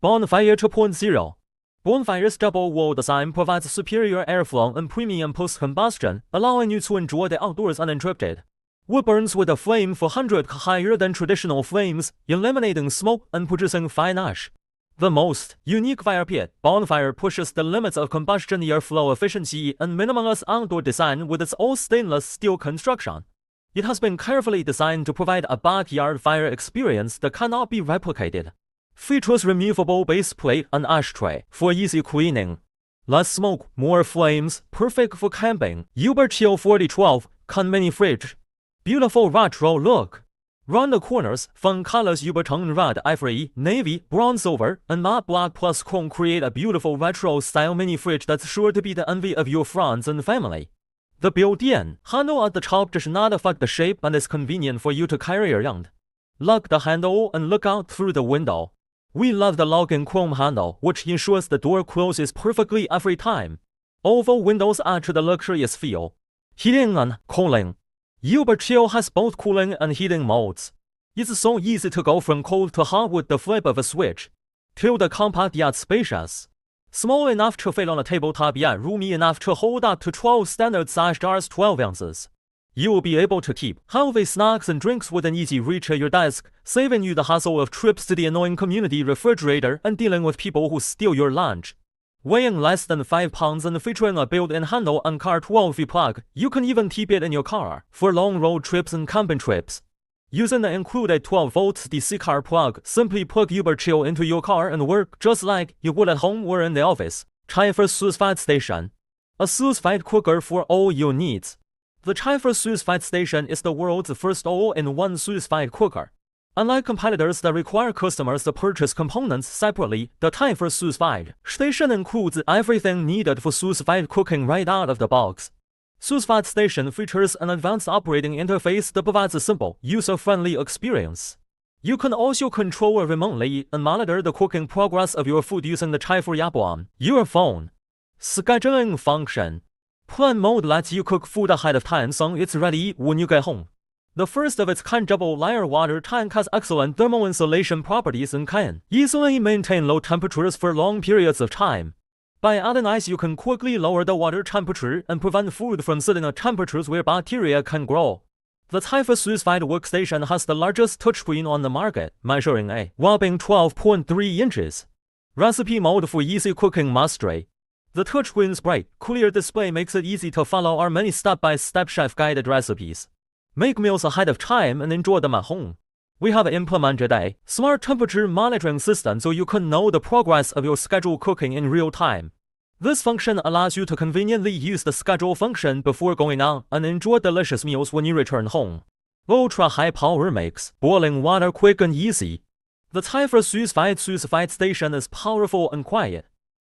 Bonfire 2.0. Bonfire's double-wall design provides superior airflow and premium post-combustion, allowing you to enjoy the outdoors uninterrupted. Wood burns with a flame 400 higher than traditional flames, eliminating smoke and producing fine ash. The most unique fire pit, Bonfire pushes the limits of combustion airflow efficiency and minimalist outdoor design with its all-stainless steel construction. It has been carefully designed to provide a backyard fire experience that cannot be replicated. Features removable base plate and ashtray for easy cleaning. Less smoke, more flames, perfect for camping. Uber Chill 4012, can mini fridge. Beautiful retro look. Round the corners, fun colors Uber tone red, ivory, navy, bronze silver, and matte black plus chrome create a beautiful retro style mini fridge that's sure to be the envy of your friends and family. The built-in handle at the top does not affect the shape and is convenient for you to carry around. Lock the handle and look out through the window. We love the lock-in chrome handle, which ensures the door closes perfectly every time. Oval windows add to the luxurious feel. Heating and cooling. Uber Chill has both cooling and heating modes. It's so easy to go from cold to hot with the flip of a switch. The compact yet spacious. Small enough to fit on a tabletop yet roomy enough to hold up to 12 standard-sized jars 12 ounces. You will be able to keep healthy snacks and drinks within easy reach at your desk, saving you the hassle of trips to the annoying community refrigerator and dealing with people who steal your lunch. Weighing less than 5 pounds and featuring a built-in handle and car 12V plug, you can even keep it in your car for long road trips and camping trips. Using the included 12V DC car plug, simply plug Uber Chill into your car and work just like you would at home or in the office. Typhur Sous Vide Station. A Sous Vide cooker for all your needs. The Typhur Sous Vide Station is the world's first all-in-one Sous Vide cooker. Unlike competitors that require customers to purchase components separately, the Typhur Sous Vide Station includes everything needed for Sous Vide cooking right out of the box. Sous Vide Station features an advanced operating interface that provides a simple, user-friendly experience. You can also control it remotely and monitor the cooking progress of your food using the Typhur app on your phone. Scheduling function. Plan mode lets you cook food ahead of time so it's ready when you get home. The first of its kind double-layer water tank has excellent thermal insulation properties and can easily maintain low temperatures for long periods of time. By adding ice, you can quickly lower the water temperature and prevent food from sitting at temperatures where bacteria can grow. The Typhur Sous Vide workstation has the largest touchscreen on the market, measuring a whopping 12.3 inches. Recipe mode for easy cooking mastery. The touchscreen's bright, clear display makes it easy to follow our many step-by-step chef-guided recipes. Make meals ahead of time and enjoy them at home. We have implemented a smart temperature monitoring system so you can know the progress of your scheduled cooking in real time. This function allows you to conveniently use the schedule function before going out and enjoy delicious meals when you return home. Ultra-high power makes boiling water quick and easy. The Typhur Sous Vide Station is powerful and quiet.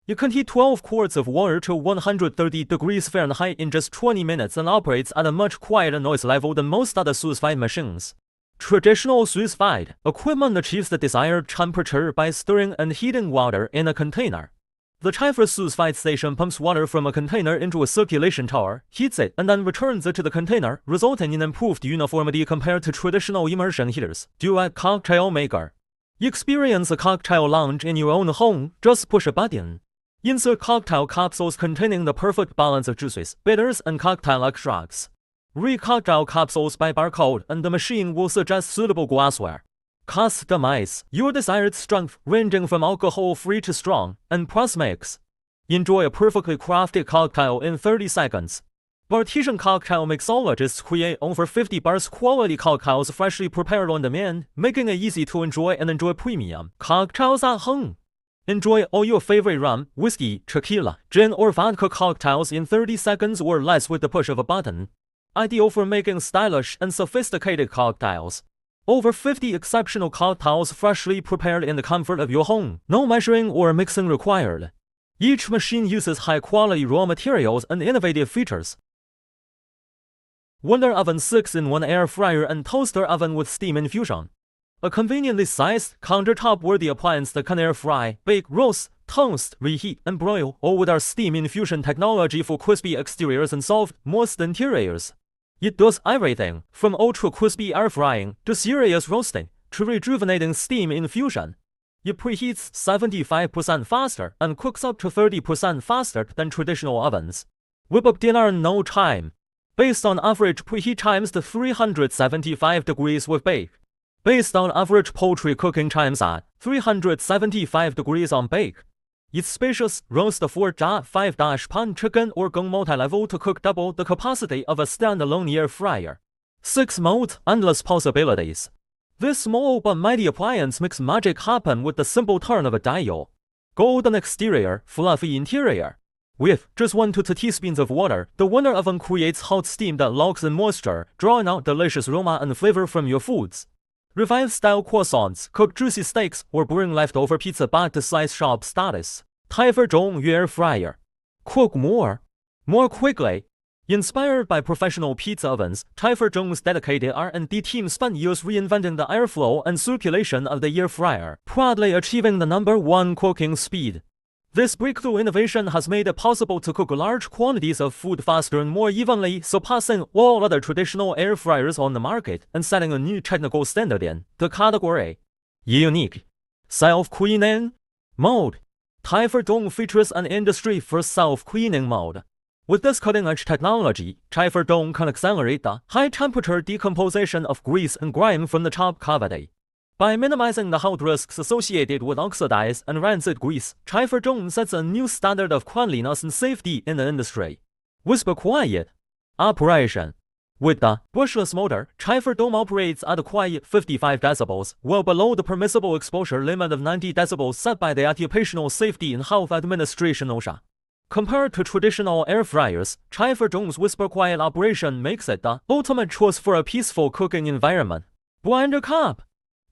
You can heat 12 quarts of water to 130 degrees Fahrenheit in just 20 minutes and operates at a much quieter noise level than most other Sous Vide machines. Traditional Sous Vide equipment achieves the desired temperature by stirring and heating water in a container. The Typhur Sous Vide Station pumps water from a container into a circulation tower, heats it, and then returns it to the container, resulting in improved uniformity compared to traditional immersion heaters. Duet Cocktail Maker. Experience a cocktail lounge in your own home, just push a button. Insert cocktail capsules containing the perfect balance of juices, bitters, and cocktail extracts. Read cocktail capsules by barcode and the machine will suggest suitable glassware. Customize your desired strength ranging from alcohol-free to strong, and press mix. Enjoy a perfectly crafted cocktail in 30 seconds. Artisan cocktail mixologists create over 50 bars quality cocktails freshly prepared on demand, making it easy to enjoy premium cocktails at home. Enjoy all your favorite rum, whiskey, tequila, gin, or vodka cocktails in 30 seconds or less with the push of a button. Ideal for making stylish and sophisticated cocktails. Over 50 exceptional cocktails freshly prepared in the comfort of your home. No measuring or mixing required. Each machine uses high-quality raw materials and innovative features. Wonder Oven 6-in-1 air fryer and toaster oven with steam infusion. A conveniently sized, countertop-worthy appliance that can air fry, bake, roast, toast, reheat, and broil, all with our steam infusion technology for crispy exteriors and soft, moist interiors. It does everything, from ultra-crispy air frying, to serious roasting, to rejuvenating steam infusion. It preheats 75% faster and cooks up to 30% faster than traditional ovens. Whip up dinner in no time. Based on average preheat times to 375 degrees with bake. Based on average poultry cooking times at 375 degrees on bake. It's spacious, roast 4-5-pan chicken or gung multi-level to cook double the capacity of a standalone air fryer. 6 modes, endless possibilities. This small but mighty appliance makes magic happen with the simple turn of a dial. Golden exterior, fluffy interior. With just 1 to 2 teaspoons of water, the Wonder Oven creates hot steam that locks in moisture, drawing out delicious aroma and flavor from your foods. Revive-style croissants, cook juicy steaks, or bring leftover pizza back to slice shop status. Typhur air fryer. Cook more quickly. Inspired by professional pizza ovens, Typhur's dedicated R&D team spent years reinventing the airflow and circulation of the air fryer, proudly achieving the #1 cooking speed. This breakthrough innovation has made it possible to cook large quantities of food faster and more evenly, surpassing all other traditional air fryers on the market and setting a new technical standard in the category. Unique self-cleaning mode. Typhur features an industry-first self-cleaning mode. With this cutting-edge technology, Typhur can accelerate the high-temperature decomposition of grease and grime from the top cavity. By minimizing the health risks associated with oxidized and rancid grease, Typhur sets a new standard of cleanliness and safety in the industry. Whisper quiet operation. With the brushless motor, Typhur operates at a quiet 55 decibels, well below the permissible exposure limit of 90 decibels set by the Occupational Safety and Health Administration (OSHA). Compared to traditional air fryers, Typhur's whisper quiet operation makes it the ultimate choice for a peaceful cooking environment. BlenderCap.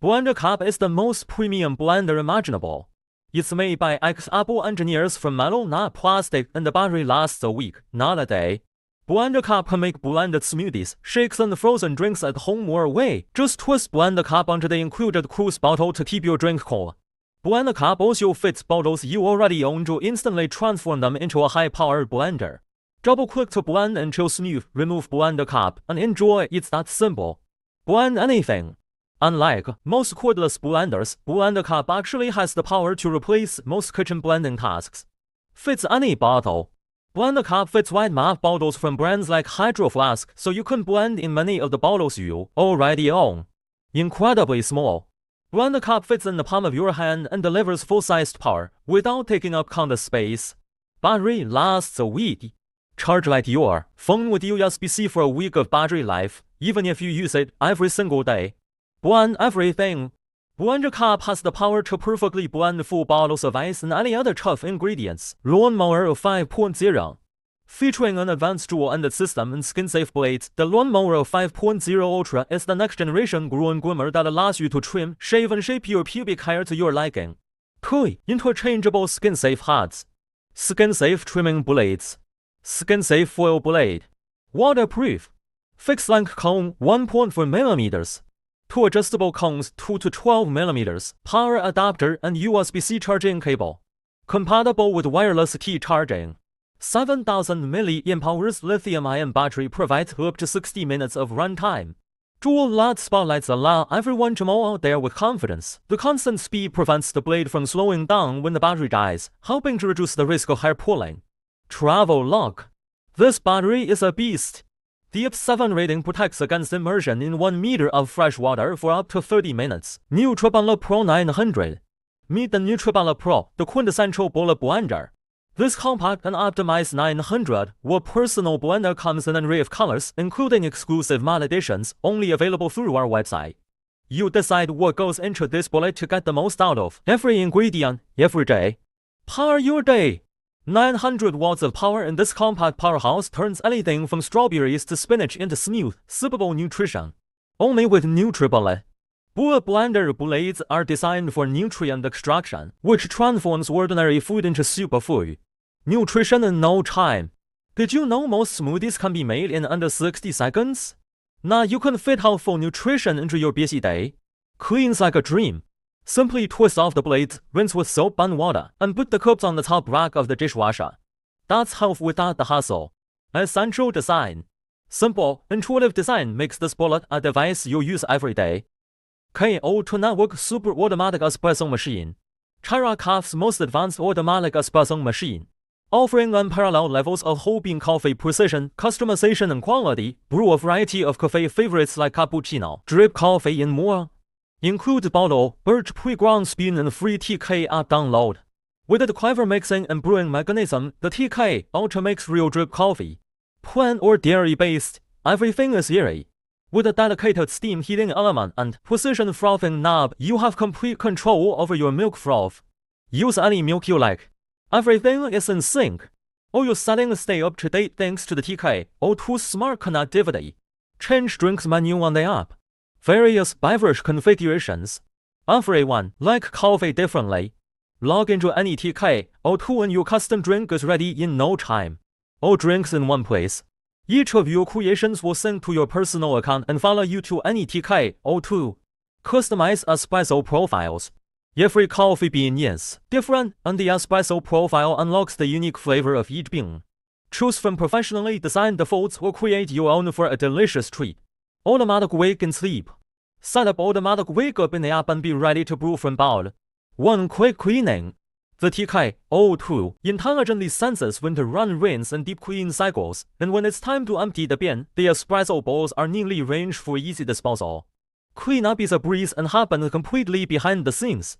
BlenderCap is the most premium blender imaginable. It's made by ex-Apple engineers from metal, not plastic, and the battery lasts a week, not a day. BlenderCap can make blended smoothies, shakes, and frozen drinks at home or away. Just twist BlenderCap onto the included cruise bottle to keep your drink cold. BlenderCap also fits bottles you already own to instantly transform them into a high-powered blender. Double-click to blend and chill smooth, remove BlenderCap, and enjoy. It's that simple. Blend anything. Unlike most cordless blenders, BlenderCap actually has the power to replace most kitchen blending tasks. Fits any bottle. BlenderCap fits wide mouth bottles from brands like Hydro Flask, so you can blend in many of the bottles you already own. Incredibly small. BlenderCap fits in the palm of your hand and delivers full-sized power without taking up counter space. Battery lasts a week. Charge like your phone with USB-C for a week of battery life, even if you use it every single day. Blend everything. BlenderCap has the power to perfectly blend full bottles of ice and any other tough ingredients. Lawn Mower 5.0. Featuring an advanced dual-ended system and skin-safe blades, the Lawn Mower 5.0 Ultra is the next-generation groomer groomer that allows you to trim, shave, and shape your pubic hair to your liking. 2. Interchangeable skin-safe heads. Skin-safe trimming blades. Skin-safe foil blade. Waterproof. Fixed-length cone 1.4 mm. 2 adjustable cones 2 to 12 mm. Power adapter and USB-C charging cable. Compatible with wireless key charging. 7,000 mAh lithium-ion battery provides up to 60 minutes of runtime. Dual LED spotlights allow everyone to mow out there with confidence. The constant speed prevents the blade from slowing down when the battery dies, helping to reduce the risk of hair pulling. Travel lock. This battery is a beast. The IP7 rating protects against immersion in 1 meter of fresh water for up to 30 minutes. nutribullet Pro 900. Meet the nutribullet Pro, the quintessential bullet blender. This compact and optimized 900-watt personal blender comes in an array of colors, including exclusive matte editions, only available through our website. You decide what goes into this bullet to get the most out of every ingredient, every day. Power your day. 900 watts of power in this compact powerhouse turns anything from strawberries to spinach into smooth, sippable nutrition. Only with nutribullet. Bullet blender blades are designed for nutrient extraction, which transforms ordinary food into superfood. Nutrition in no time. Did you know most smoothies can be made in under 60 seconds? Now you can fit healthful nutrition into your busy day. Cleans like a dream. Simply twist off the blades, rinse with soap and water, and put the cups on the top rack of the dishwasher. That's health without the hassle. Essential design. Simple, intuitive design makes this bullet a device you'll use every day. KO2 Network Super Automatic Espresso Machine. BlenderCap's most advanced automatic espresso machine, offering unparalleled levels of whole bean coffee precision, customization, and quality. Brew a variety of coffee favorites like cappuccino, drip coffee, and more. Includes bottle, birch pre-ground spoon, and free TK app download. With the clever mixing and brewing mechanism, the TK Ultra makes real drip coffee. Plant or dairy-based, everything is eerie. With a dedicated steam heating element and precision frothing knob, you have complete control over your milk froth. Use any milk you like. Everything is in sync. All your settings stay up to date thanks to the TK02 smart connectivity. Change drinks menu on the app. Various beverage configurations. Everyone like coffee differently. Log into any TK02 and your custom drink is ready in no time. All drinks in one place. Each of your creations will sync to your personal account and follow you to any TK02. Customize espresso profiles. Every coffee bean is different, and the espresso profile unlocks the unique flavor of each bean. Choose from professionally designed defaults or create your own for a delicious treat. Automatic wake and sleep. Set up automatic wake up in the app and be ready to brew from bowl. One quick cleaning. The TK02 intelligently senses when to run rinse and deep clean cycles, and when it's time to empty the bin, the espresso bowls are neatly arranged for easy disposal. Cleanup is a breeze and happens completely behind the scenes.